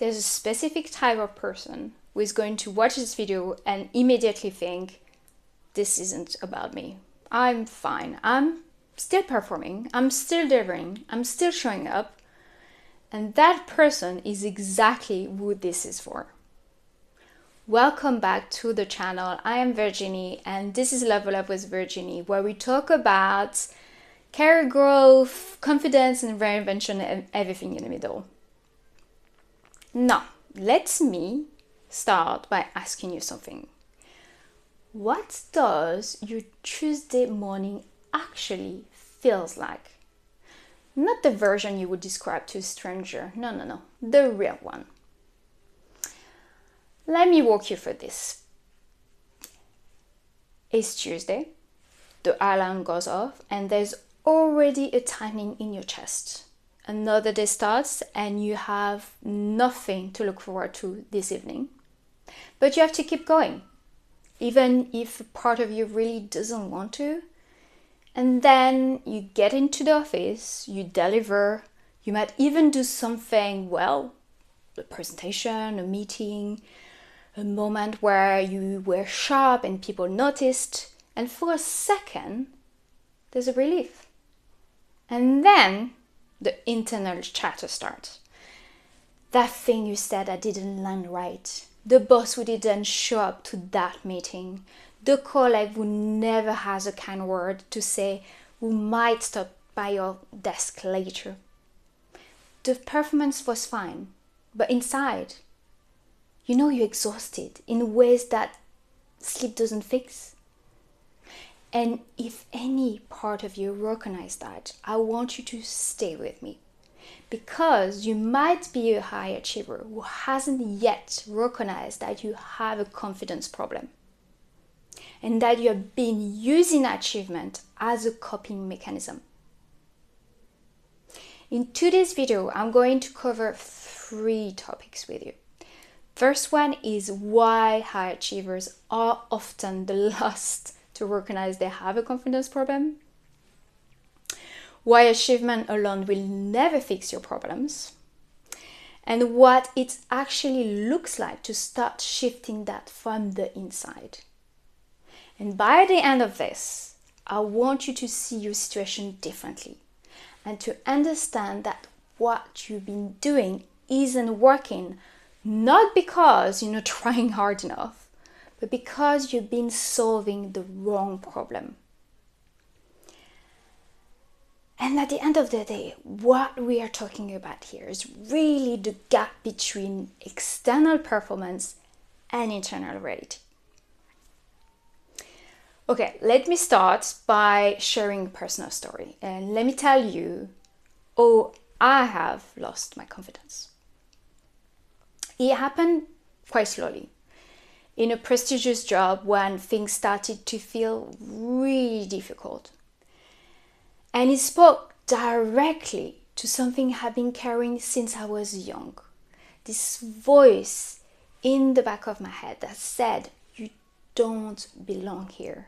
there's a specific type of person who is going to watch this video and immediately think, this isn't about me. I'm fine. I'm still performing. I'm still delivering. I'm still showing up. And that person is exactly who this is for. Welcome back to the channel. I am Virginie and this is Level Up with Virginie, where we talk about career growth, confidence and reinvention and everything in the middle. Now, let me start by asking you something. What does your Tuesday morning actually feels like? Not the version you would describe to a stranger. No. The real one. Let me walk you through this. It's Tuesday, the alarm goes off, and there's already a tightening in your chest. Another day starts, and you have nothing to look forward to this evening. But you have to keep going, even if a part of you really doesn't want to. And then you get into the office, you deliver, you might even do something well, a presentation, a meeting, a moment where you were sharp and people noticed, and for a second, there's a relief. And then the internal chatter starts. That thing you said that didn't land right, the boss who didn't show up to that meeting, the colleague who never has a kind word to say, who might stop by your desk later. The performance was fine, but inside, you know you're exhausted in ways that sleep doesn't fix. And if any part of you recognize that, I want you to stay with me. Because you might be a high achiever who hasn't yet recognized that you have a confidence problem. And that you have been using achievement as a coping mechanism. In today's video, I'm going to cover 3 topics with you. First one is why high achievers are often the last to recognize they have a confidence problem. Why achievement alone will never fix your problems. And what it actually looks like to start shifting that from the inside. And by the end of this, I want you to see your situation differently and to understand that what you've been doing isn't working, not because you're not trying hard enough, but because you've been solving the wrong problem. And at the end of the day, what we are talking about here is really the gap between external performance and internal reality. Okay, let me start by sharing a personal story. And let me tell you, I have lost my confidence. It happened quite slowly. In a prestigious job when things started to feel really difficult. And it spoke directly to something I've been carrying since I was young. This voice in the back of my head that said, you don't belong here.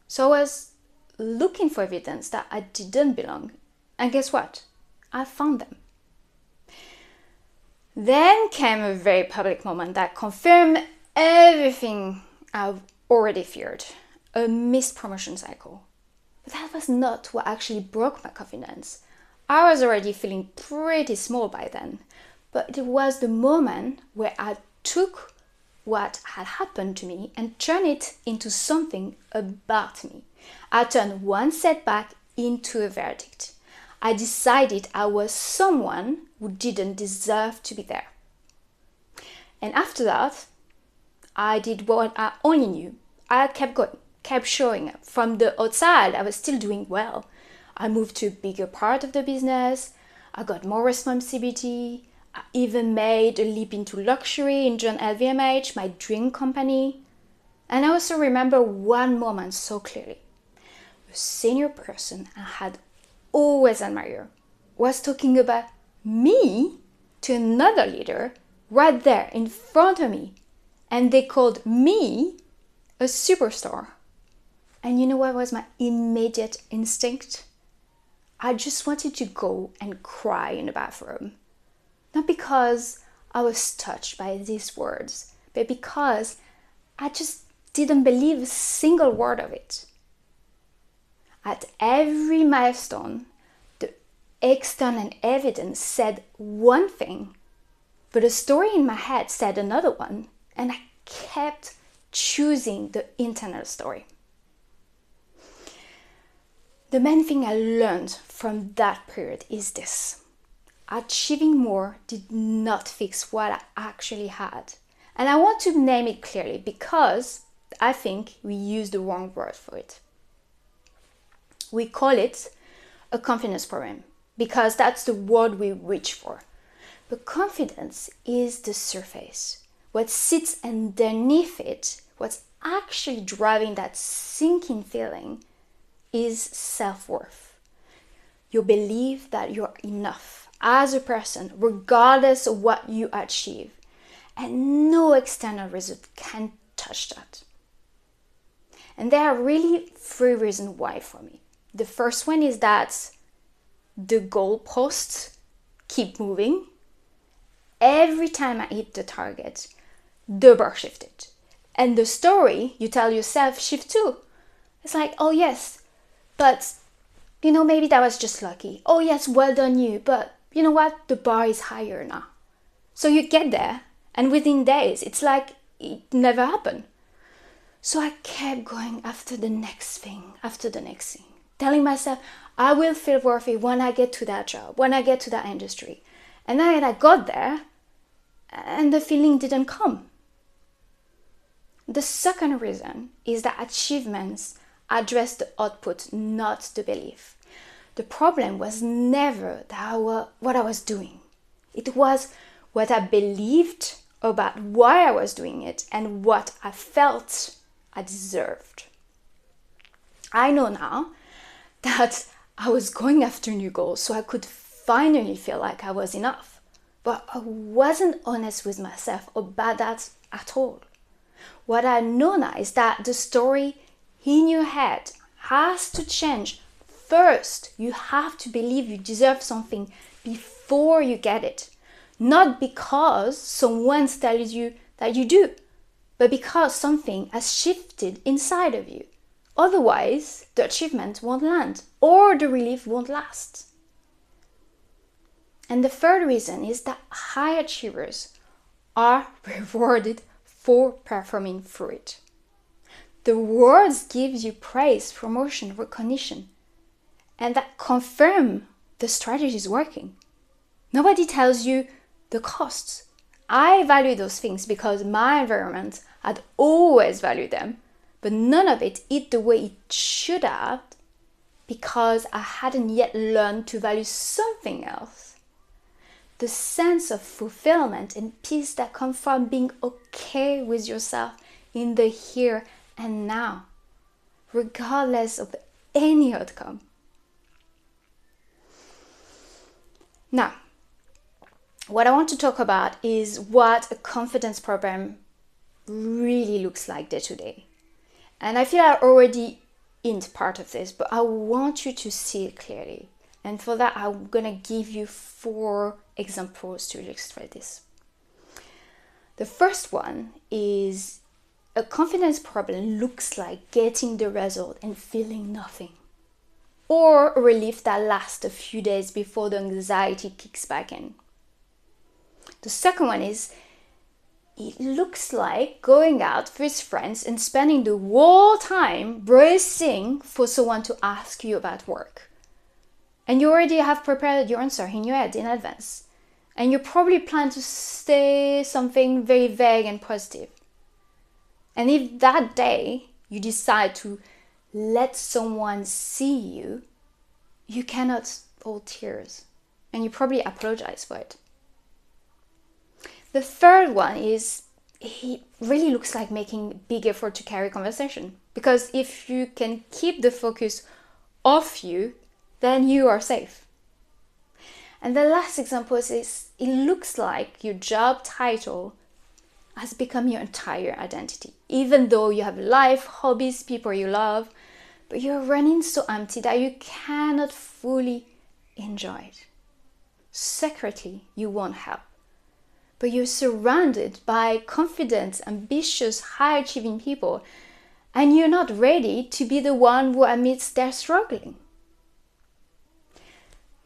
So I was looking for evidence that I didn't belong. And guess what? I found them. Then came a very public moment that confirmed everything I've already feared. A missed promotion cycle. But that was not what actually broke my confidence. I was already feeling pretty small by then. But it was the moment where I took what had happened to me and turned it into something about me. I turned one setback into a verdict. I decided I was someone who didn't deserve to be there. And after that, I did what I only knew. I kept going, kept showing up. From the outside, I was still doing well. I moved to a bigger part of the business. I got more responsibility. I even made a leap into luxury in John LVMH, my dream company. And I also remember one moment so clearly. A senior person I had always admired was talking about me to another leader right there in front of me. And they called me a superstar. And you know what was my immediate instinct? I just wanted to go and cry in the bathroom. Not because I was touched by these words, but because I just didn't believe a single word of it. At every milestone, the external evidence said one thing, but the story in my head said another one, and I kept choosing the internal story. The main thing I learned from that period is this. Achieving more did not fix what I actually had. And I want to name it clearly because I think we use the wrong word for it. We call it a confidence problem because that's the word we reach for. But confidence is the surface. What sits underneath it, what's actually driving that sinking feeling, is self-worth. You believe that you're enough as a person, regardless of what you achieve, and no external result can touch that. And there are really 3 reasons why for me. The first one is that the goalposts keep moving. Every time I hit the target, the bar shifted. And the story you tell yourself shift too. It's like, oh yes, but maybe that was just lucky. Oh yes, well done you, but you know what? The bar is higher now. So you get there, and within days, it's like it never happened. So I kept going after the next thing, telling myself, I will feel worthy when I get to that job, when I get to that industry. And then I got there, and the feeling didn't come. The second reason is that achievements address the output, not the belief. The problem was never what I was doing. It was what I believed about why I was doing it and what I felt I deserved. I know now that I was going after new goals so I could finally feel like I was enough. But I wasn't honest with myself about that at all. What I know now is that the story in your head has to change. First, you have to believe you deserve something before you get it. Not because someone tells you that you do, but because something has shifted inside of you. Otherwise, the achievement won't land or the relief won't last. And the third reason is that high achievers are rewarded for performing through it. The world gives you praise, promotion, recognition, and that confirm the strategy is working. Nobody tells you the costs. I value those things because my environment had always valued them, but none of it hit the way it should have because I hadn't yet learned to value something else. The sense of fulfillment and peace that come from being okay with yourself in the here and now, regardless of any outcome. Now, what I want to talk about is what a confidence program really looks like day to day. And I feel I already hint part of this, but I want you to see it clearly. And for that, I'm going to give you 4 examples to illustrate this. The first one is a confidence problem looks like getting the result and feeling nothing, or a relief that lasts a few days before the anxiety kicks back in. The second one is it looks like going out with friends and spending the whole time bracing for someone to ask you about work. And you already have prepared your answer in your head in advance. And you probably plan to say something very vague and positive. And if that day you decide to let someone see you, you cannot hold tears. And you probably apologize for it. The third one is it really looks like making big effort to carry conversation. Because if you can keep the focus off you, then you are safe. And the last example is it looks like your job title has become your entire identity. Even though you have life, hobbies, people you love, but you're running so empty that you cannot fully enjoy it. Secretly, you want help. but you're surrounded by confident, ambitious, high-achieving people, and you're not ready to be the one who admits they're struggling.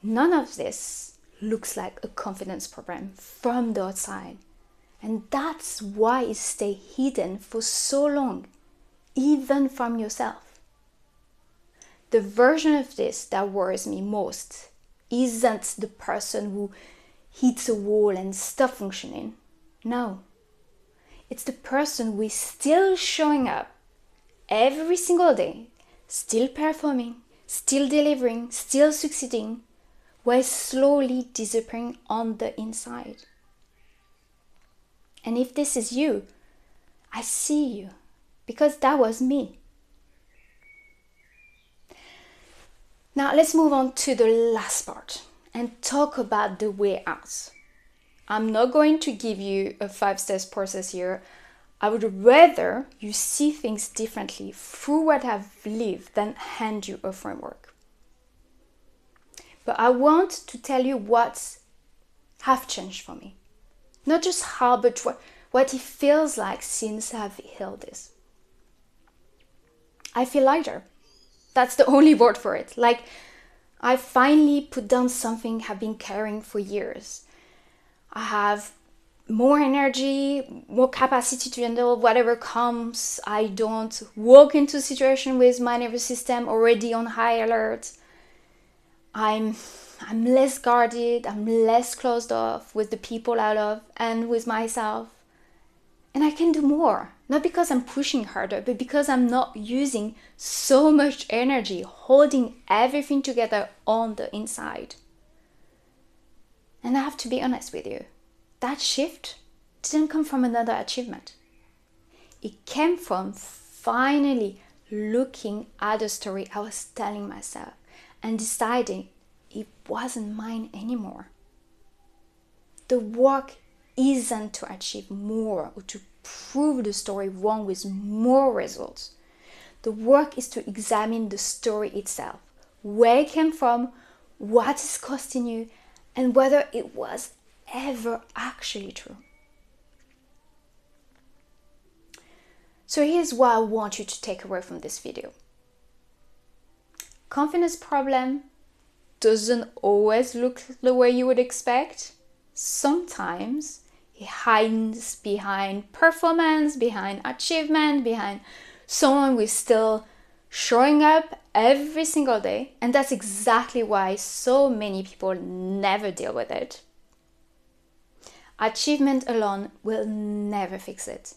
None of this looks like a confidence problem from the outside, and that's why it stayed hidden for so long, even from yourself. The version of this that worries me most isn't the person who hits a wall and stops functioning. No. It's the person who is still showing up every single day, still performing, still delivering, still succeeding, while slowly disappearing on the inside. And if this is you, I see you, because that was me. Now let's move on to the last part and talk about the way out. I'm not going to give you a 5-step process here. I would rather you see things differently through what I've lived than hand you a framework. But I want to tell you what have changed for me. Not just how, but what it feels like since I've healed this. I feel lighter. That's the only word for it. Like I finally put down something I've been carrying for years. I have more energy, more capacity to handle whatever comes. I don't walk into a situation with my nervous system already on high alert. I'm less guarded, I'm less closed off with the people I love and with myself. And I can do more, not because I'm pushing harder, but because I'm not using so much energy holding everything together on the inside. And I have to be honest with you, that shift didn't come from another achievement. It came from finally looking at the story I was telling myself and deciding it wasn't mine anymore. The work isn't to achieve more or to prove the story wrong with more results. The work is to examine the story itself, where it came from, what is costing you, and whether it was ever actually true. So here's what I want you to take away from this video. Confidence problem doesn't always look the way you would expect. Sometimes it hides behind performance, behind achievement, behind someone who is still showing up every single day. And that's exactly why so many people never deal with it. Achievement alone will never fix it.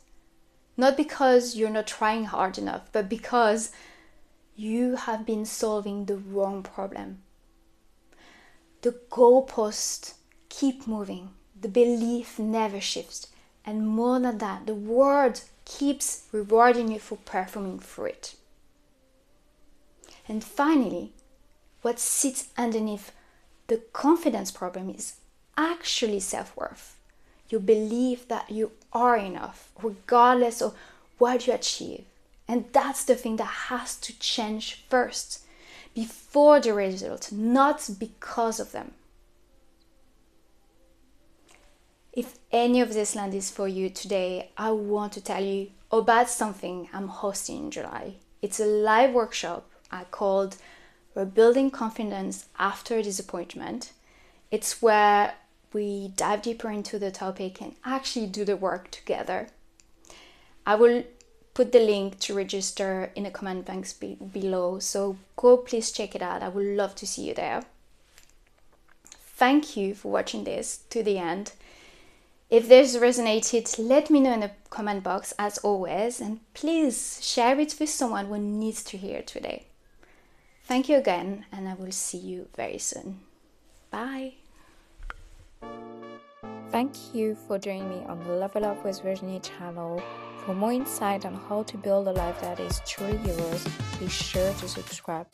Not because you're not trying hard enough, but because you have been solving the wrong problem. The goalposts keep moving. The belief never shifts. And more than that, the world keeps rewarding you for performing through it. And finally, what sits underneath the confidence problem is actually self-worth. You believe that you are enough, regardless of what you achieve. And that's the thing that has to change first, before the result, not because of them. If any of this land is for you today, I want to tell you about something I'm hosting in July. It's a live workshop I called Rebuilding Confidence After Disappointment. It's where we dive deeper into the topic and actually do the work together. I will put the link to register in the comment box below, so go please check it out. I would love to see you there. Thank you for watching this to the end. If this resonated, let me know in the comment box as always, and please share it with someone who needs to hear it today. Thank you again, and I will see you very soon. Bye. Thank you for joining me on the Level Up with Virginie channel. For more insight on how to build a life that is truly yours, be sure to subscribe